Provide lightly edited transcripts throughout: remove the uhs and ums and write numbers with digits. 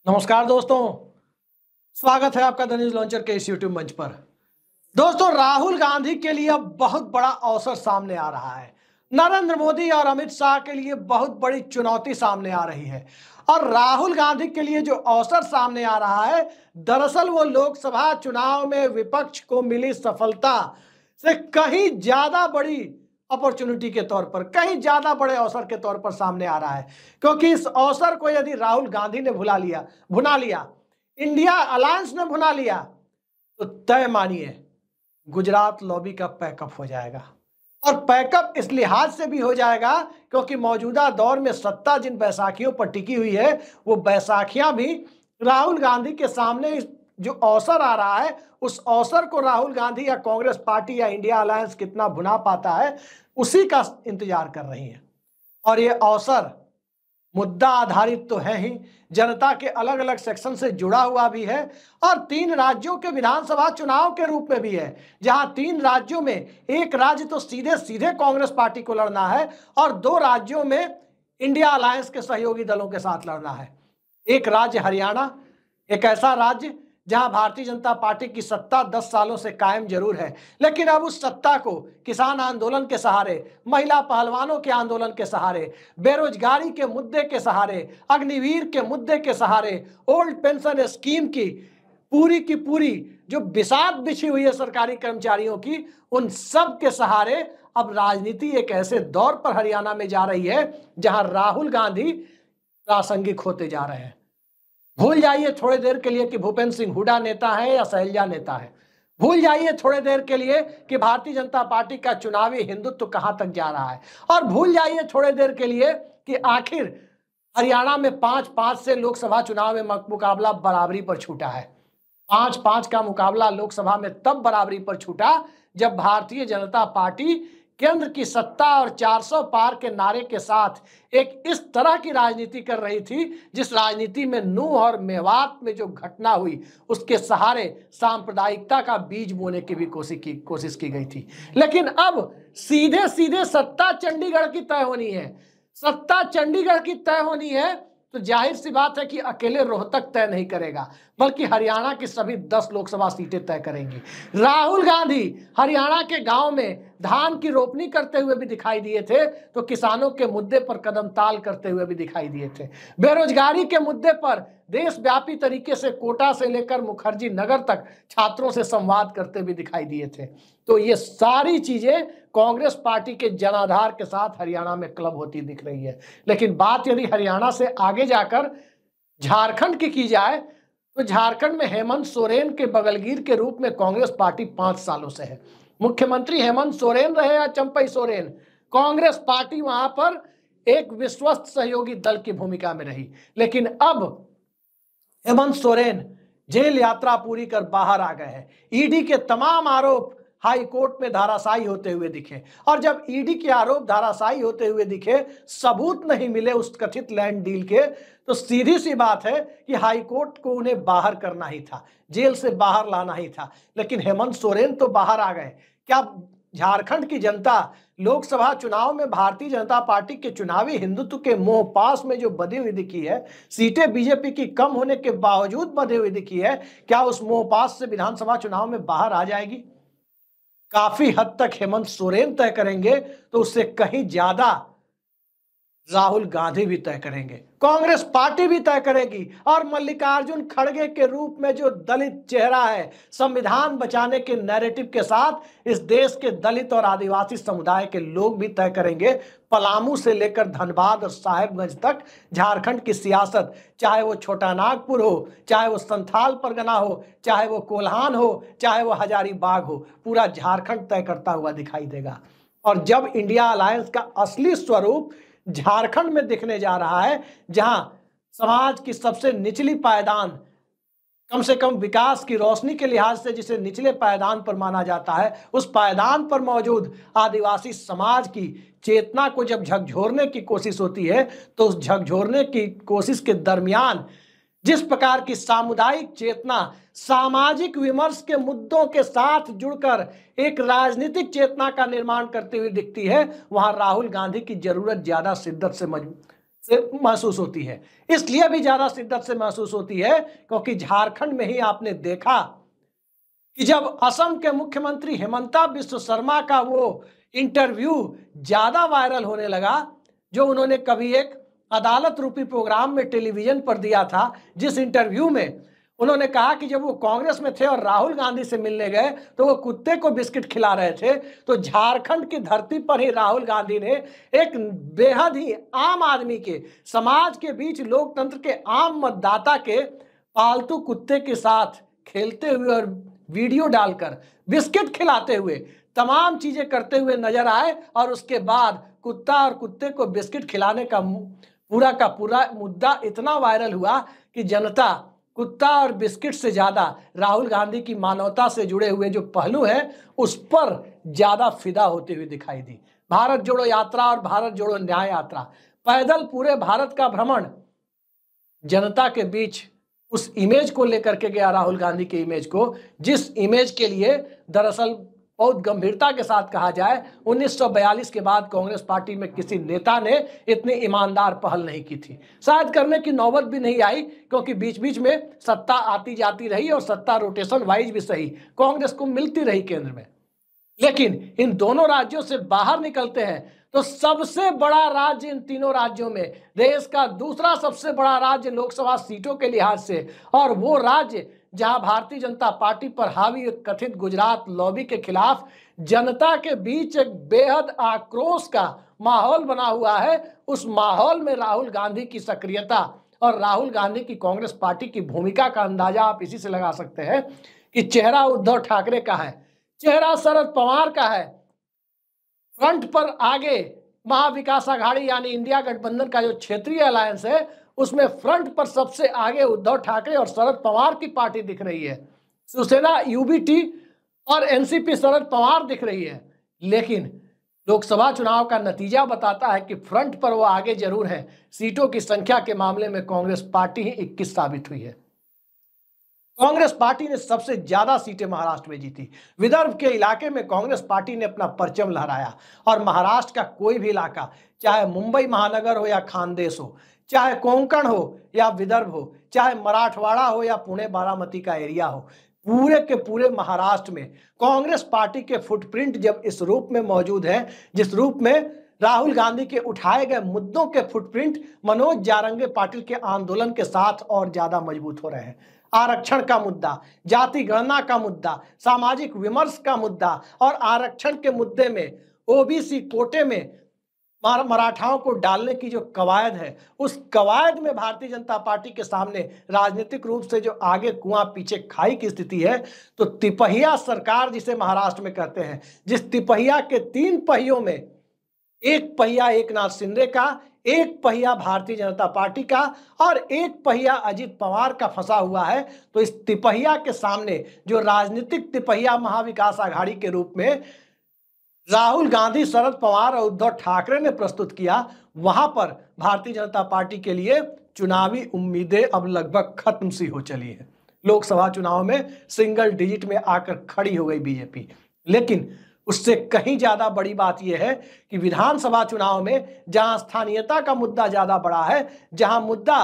नमस्कार दोस्तों, स्वागत है आपका द न्यूज लॉन्चर के इस यूट्यूब मंच पर। दोस्तों, राहुल गांधी के लिए अब बहुत बड़ा अवसर सामने आ रहा है। नरेंद्र मोदी और अमित शाह के लिए बहुत बड़ी चुनौती सामने आ रही है। और राहुल गांधी के लिए जो अवसर सामने आ रहा है, दरअसल वो लोकसभा चुनाव में विपक्ष को मिली सफलता से कहीं ज्यादा बड़ी अपॉर्चुनिटी के तौर पर, कहीं ज्यादा बड़े अवसर के तौर पर सामने आ रहा है। क्योंकि इस अवसर को यदि राहुल गांधी ने भुना लिया, इंडिया अलायंस ने भुना लिया, तो तय मानिए गुजरात लॉबी का पैकअप हो जाएगा। और पैकअप इस लिहाज से भी हो जाएगा क्योंकि मौजूदा दौर में सत्ता जिन बैसाखियों पर टिकी हुई है, वो बैसाखियां भी राहुल गांधी के सामने जो अवसर आ रहा है, उस अवसर को राहुल गांधी या कांग्रेस पार्टी या इंडिया अलायंस कितना भुना पाता है, उसी का इंतजार कर रही है। और ये अवसर मुद्दा आधारित तो है ही, जनता के अलग अलग सेक्शन से जुड़ा हुआ भी है और 3 राज्यों के विधानसभा चुनाव के रूप में भी है, जहां 3 राज्यों में एक राज्य तो सीधे सीधे कांग्रेस पार्टी को लड़ना है और 2 राज्यों में इंडिया अलायंस के सहयोगी दलों के साथ लड़ना है। एक राज्य हरियाणा, एक ऐसा राज्य जहां भारतीय जनता पार्टी की सत्ता 10 सालों से कायम जरूर है, लेकिन अब उस सत्ता को किसान आंदोलन के सहारे, महिला पहलवानों के आंदोलन के सहारे, बेरोजगारी के मुद्दे के सहारे, अग्निवीर के मुद्दे के सहारे, ओल्ड पेंशन स्कीम की पूरी जो बिसात बिछी हुई है सरकारी कर्मचारियों की, उन सब के सहारे अब राजनीति एक ऐसे दौर पर हरियाणा में जा रही है जहां राहुल गांधी प्रासंगिक होते जा रहे हैं। भूल जाइए थोड़ी देर के लिए कि भूपेंद्र सिंह हुड्डा नेता है या शैलजा नेता है। भूल जाइए थोड़ी देर के लिए कि भारतीय जनता पार्टी का चुनावी हिंदुत्व कहां तक जा रहा है। और भूल जाइए थोड़ी देर के लिए कि आखिर हरियाणा में 5-5 से लोकसभा चुनाव में मुकाबला बराबरी पर छूटा है। 5-5 का मुकाबला लोकसभा में तब बराबरी पर छूटा जब भारतीय जनता पार्टी केंद्र की सत्ता और 400 पार के नारे के साथ एक इस तरह की राजनीति कर रही थी, जिस राजनीति में नूह और मेवात में जो घटना हुई, उसके सहारे सांप्रदायिकता का बीज बोने की भी कोशिश की गई थी। लेकिन अब सीधे सीधे सत्ता चंडीगढ़ की तय होनी है। सत्ता चंडीगढ़ की तय होनी है तो जाहिर सी बात है कि अकेले रोहतक तय नहीं करेगा, बल्कि हरियाणा की सभी 10 लोकसभा सीटें तय करेंगी। राहुल गांधी हरियाणा के गांव में धान की रोपनी करते हुए भी दिखाई दिए थे, तो किसानों के मुद्दे पर कदम ताल करते हुए भी दिखाई दिए थे। बेरोजगारी के मुद्दे पर देशव्यापी तरीके से कोटा से लेकर मुखर्जी नगर तक छात्रों से संवाद करते भी दिखाई दिए थे। तो ये सारी चीजें कांग्रेस पार्टी के जनाधार के साथ हरियाणा में क्लब होती दिख रही है। लेकिन बात यदि हरियाणा से आगे जाकर झारखंड की जाए, तो झारखंड में हेमंत सोरेन के बगलगीर के रूप में कांग्रेस पार्टी 5 सालों से है। मुख्यमंत्री हेमंत सोरेन रहे या चंपई सोरेन, कांग्रेस पार्टी वहां पर एक विश्वस्त सहयोगी दल की भूमिका में रही। लेकिन अब हेमंत सोरेन जेल यात्रा पूरी कर बाहर आ गए हैं। ईडी के तमाम आरोप हाई कोर्ट में धाराशायी होते हुए दिखे, और जब ईडी के आरोप धाराशायी होते हुए दिखे, सबूत नहीं मिले उस कथित लैंड डील के, तो सीधी सी बात है कि हाई कोर्ट को उन्हें बाहर करना ही था, जेल से बाहर लाना ही था। लेकिन हेमंत सोरेन तो बाहर आ गए। क्या झारखंड की जनता लोकसभा चुनाव में भारतीय जनता पार्टी के चुनावी हिंदुत्व के मोह पास में जो बधी हुई दिखी है, सीटें बीजेपी की कम होने के बावजूद बधी हुई दिखी है, क्या उस मोह पास से विधानसभा चुनाव में बाहर आ जाएगी? काफी हद तक हेमंत सोरेन तय करेंगे, तो उससे कहीं ज्यादा राहुल गांधी भी तय करेंगे, कांग्रेस पार्टी भी तय करेगी। और मल्लिकार्जुन खड़गे के रूप में जो दलित चेहरा है, संविधान बचाने के नैरेटिव के साथ इस देश के दलित और आदिवासी समुदाय के लोग भी तय करेंगे। पलामू से लेकर धनबाद और साहेबगंज तक झारखंड की सियासत, चाहे वो छोटा नागपुर हो, चाहे वो संथाल परगना हो, चाहे वो कोल्हान हो, चाहे वो हजारीबाग हो, पूरा झारखंड तय करता हुआ दिखाई देगा। और जब इंडिया अलायंस का असली स्वरूप झारखंड में दिखने जा रहा है, जहां समाज की सबसे निचली पायदान, कम से कम विकास की रोशनी के लिहाज से जिसे निचले पायदान पर माना जाता है, उस पायदान पर मौजूद आदिवासी समाज की चेतना को जब झकझोरने की कोशिश होती है, तो उस झकझोरने की कोशिश के दरमियान जिस प्रकार की सामुदायिक चेतना सामाजिक विमर्श के मुद्दों के साथ जुड़कर एक राजनीतिक चेतना का निर्माण करती हुई दिखती है, वहां राहुल गांधी की जरूरत ज्यादा शिद्दत से से महसूस होती है। इसलिए भी ज्यादा शिद्दत से महसूस होती है क्योंकि झारखंड में ही आपने देखा कि जब असम के मुख्यमंत्री हेमंता बिस्व शर्मा का वो इंटरव्यू ज्यादा वायरल होने लगा, जो उन्होंने कभी एक अदालत रूपी प्रोग्राम में टेलीविजन पर दिया था, जिस इंटरव्यू में उन्होंने कहा कि जब वो कांग्रेस में थे और राहुल गांधी से मिलने गए तो वो कुत्ते को बिस्किट खिला रहे थे, तो झारखंड की धरती पर ही राहुल गांधी ने एक बेहद ही आम आदमी के, समाज के बीच लोकतंत्र के आम मतदाता के पालतू कुत्ते के साथ खेलते हुए और वीडियो डालकर बिस्किट खिलाते हुए तमाम चीजें करते हुए नजर आए। और उसके बाद कुत्ता और कुत्ते को बिस्किट खिलाने का पूरा मुद्दा इतना वायरल हुआ कि जनता कुत्ता और बिस्किट से ज्यादा राहुल गांधी की मानवता से जुड़े हुए जो पहलू है उस पर ज्यादा फिदा होते हुए दिखाई दी। भारत जोड़ो यात्रा और भारत जोड़ो न्याय यात्रा, पैदल पूरे भारत का भ्रमण, जनता के बीच उस इमेज को लेकर के गया, राहुल गांधी के इमेज को, जिस इमेज के लिए दरअसल बहुत गंभीरता के साथ कहा जाए 1942 के बाद कांग्रेस पार्टी में किसी नेता ने इतनी ईमानदार पहल नहीं की थी। शायद करने की नौबत भी नहीं आई क्योंकि बीच बीच में सत्ता आती जाती रही और सत्ता रोटेशन वाइज भी सही कांग्रेस को मिलती रही केंद्र में। लेकिन इन दोनों राज्यों से बाहर निकलते हैं तो सबसे बड़ा राज्य इन तीनों राज्यों में, देश का दूसरा सबसे बड़ा राज्य लोकसभा सीटों के लिहाज से, और वो राज्य जहां भारतीय जनता पार्टी पर हावी कथित गुजरात लॉबी के खिलाफ जनता के बीच एक बेहद आक्रोश का माहौल बना हुआ है, उस माहौल में राहुल गांधी की सक्रियता और राहुल गांधी की कांग्रेस पार्टी की भूमिका का अंदाजा आप इसी से लगा सकते हैं कि चेहरा उद्धव ठाकरे का है, चेहरा शरद पवार का है, फ्रंट पर आगे महाविकास आघाड़ी यानी इंडिया गठबंधन का जो क्षेत्रीय अलायंस है उसमें फ्रंट पर सबसे आगे उद्धव ठाकरे और शरद पवार की पार्टी दिख रही है। शिवसेना यूबीटी और एनसीपी शरद पवार दिख रही है। लेकिन लोकसभा चुनाव का नतीजा बताता है कि फ्रंट पर वो आगे जरूर है, सीटों की संख्या के मामले में कांग्रेस पार्टी ही 21 साबित हुई है। कांग्रेस पार्टी ने सबसे ज्यादा सीटें महाराष्ट्र में जीती। विदर्भ के इलाके में कांग्रेस पार्टी ने अपना परचम लहराया और महाराष्ट्र का कोई भी इलाका, चाहे मुंबई महानगर हो या खानदेश हो, चाहे कोंकण हो या विदर्भ हो, चाहे मराठवाड़ा हो या पुणे बारामती का एरिया हो, पूरे के पूरे महाराष्ट्र में कांग्रेस पार्टी के फुटप्रिंट जब इस रूप में मौजूद है, जिस रूप में राहुल गांधी के उठाए गए मुद्दों के फुटप्रिंट मनोज जारंगे पाटिल के आंदोलन के साथ और ज्यादा मजबूत हो रहे हैं। आरक्षण का मुद्दा, जाति गणना का मुद्दा, सामाजिक विमर्श का मुद्दा और आरक्षण के मुद्दे में ओबीसी कोटे में मराठाओं को डालने की जो कवायद है, उस कवायद में भारतीय जनता पार्टी के सामने राजनीतिक रूप से जो आगे कुआं पीछे खाई की स्थिति है, तो तिपहिया सरकार जिसे महाराष्ट्र में कहते हैं, जिस तिपहिया के 3 पहियों में एक पहिया एकनाथ शिंदे का, एक पहिया भारतीय जनता पार्टी का और एक पहिया अजित पवार का फंसा हुआ है, तो इस तिपहिया के सामने जो राजनीतिक तिपहिया महाविकास आघाड़ी के रूप में राहुल गांधी, शरद पवार और उद्धव ठाकरे ने प्रस्तुत किया, वहां पर भारतीय जनता पार्टी के लिए चुनावी उम्मीदें अब लगभग खत्म सी हो चली है। लोकसभा चुनाव में सिंगल डिजिट में आकर खड़ी हो गई बीजेपी। लेकिन उससे कहीं ज्यादा बड़ी बात यह है कि विधानसभा चुनाव में जहां स्थानीयता का मुद्दा ज्यादा बड़ा है, जहां मुद्दा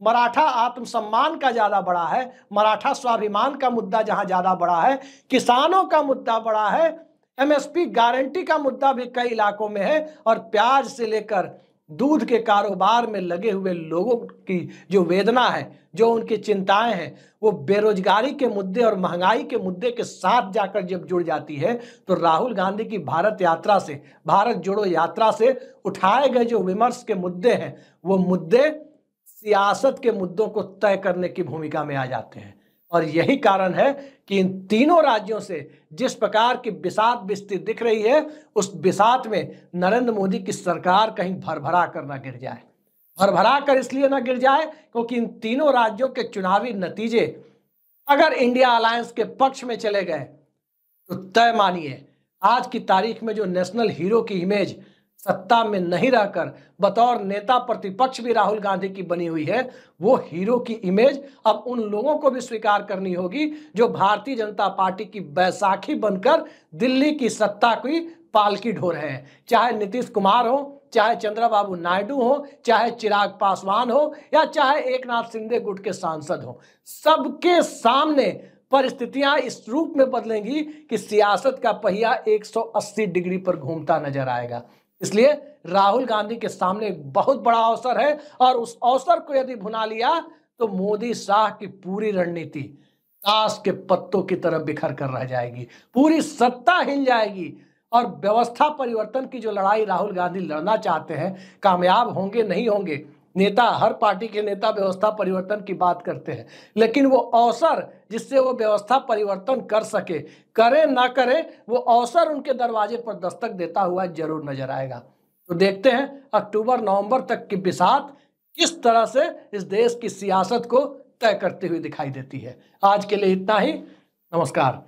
मराठा आत्मसम्मान का ज्यादा बड़ा है, मराठा स्वाभिमान का मुद्दा जहां ज्यादा बड़ा है, किसानों का मुद्दा बड़ा है, एमएसपी गारंटी का मुद्दा भी कई इलाकों में है, और प्याज से लेकर दूध के कारोबार में लगे हुए लोगों की जो वेदना है, जो उनकी चिंताएं हैं, वो बेरोजगारी के मुद्दे और महंगाई के मुद्दे के साथ जाकर जब जुड़ जाती है, तो राहुल गांधी की भारत यात्रा से, भारत जोड़ो यात्रा से उठाए गए जो विमर्श के मुद्दे हैं, वो मुद्दे सियासत के मुद्दों को तय करने की भूमिका में आ जाते हैं। और यही कारण है कि इन तीनों राज्यों से जिस प्रकार की बिसात बिस्ती दिख रही है, उस बिसात में नरेंद्र मोदी की सरकार कहीं भरभरा कर ना गिर जाए। भरभरा कर इसलिए ना गिर जाए क्योंकि इन तीनों राज्यों के चुनावी नतीजे अगर इंडिया अलायंस के पक्ष में चले गए तो तय मानिए आज की तारीख में जो नेशनल हीरो की इमेज सत्ता में नहीं रहकर बतौर नेता प्रतिपक्ष भी राहुल गांधी की बनी हुई है, वो हीरो की इमेज अब उन लोगों को भी स्वीकार करनी होगी जो भारतीय जनता पार्टी की बैसाखी बनकर दिल्ली की सत्ता की पालकी ढो रहे हैं। चाहे नीतीश कुमार हो, चाहे चंद्रबाबू नायडू हो, चाहे चिराग पासवान हो, या चाहे एकनाथ शिंदे गुट के सांसद हो, सबके सामने परिस्थितियां इस रूप में बदलेंगी कि सियासत का पहिया 180 डिग्री पर घूमता नजर आएगा। इसलिए राहुल गांधी के सामने एक बहुत बड़ा अवसर है, और उस अवसर को यदि भुना लिया तो मोदी शाह की पूरी रणनीति ताश के पत्तों की तरह बिखर कर रह जाएगी, पूरी सत्ता हिल जाएगी, और व्यवस्था परिवर्तन की जो लड़ाई राहुल गांधी लड़ना चाहते हैं, कामयाब होंगे नहीं होंगे। नेता, हर पार्टी के नेता व्यवस्था परिवर्तन की बात करते हैं, लेकिन वो अवसर जिससे वो व्यवस्था परिवर्तन कर सके, करे ना करे, वो अवसर उनके दरवाजे पर दस्तक देता हुआ जरूर नजर आएगा। तो देखते हैं अक्टूबर नवंबर तक की बिसात किस तरह से इस देश की सियासत को तय करते हुए दिखाई देती है। आज के लिए इतना ही। नमस्कार।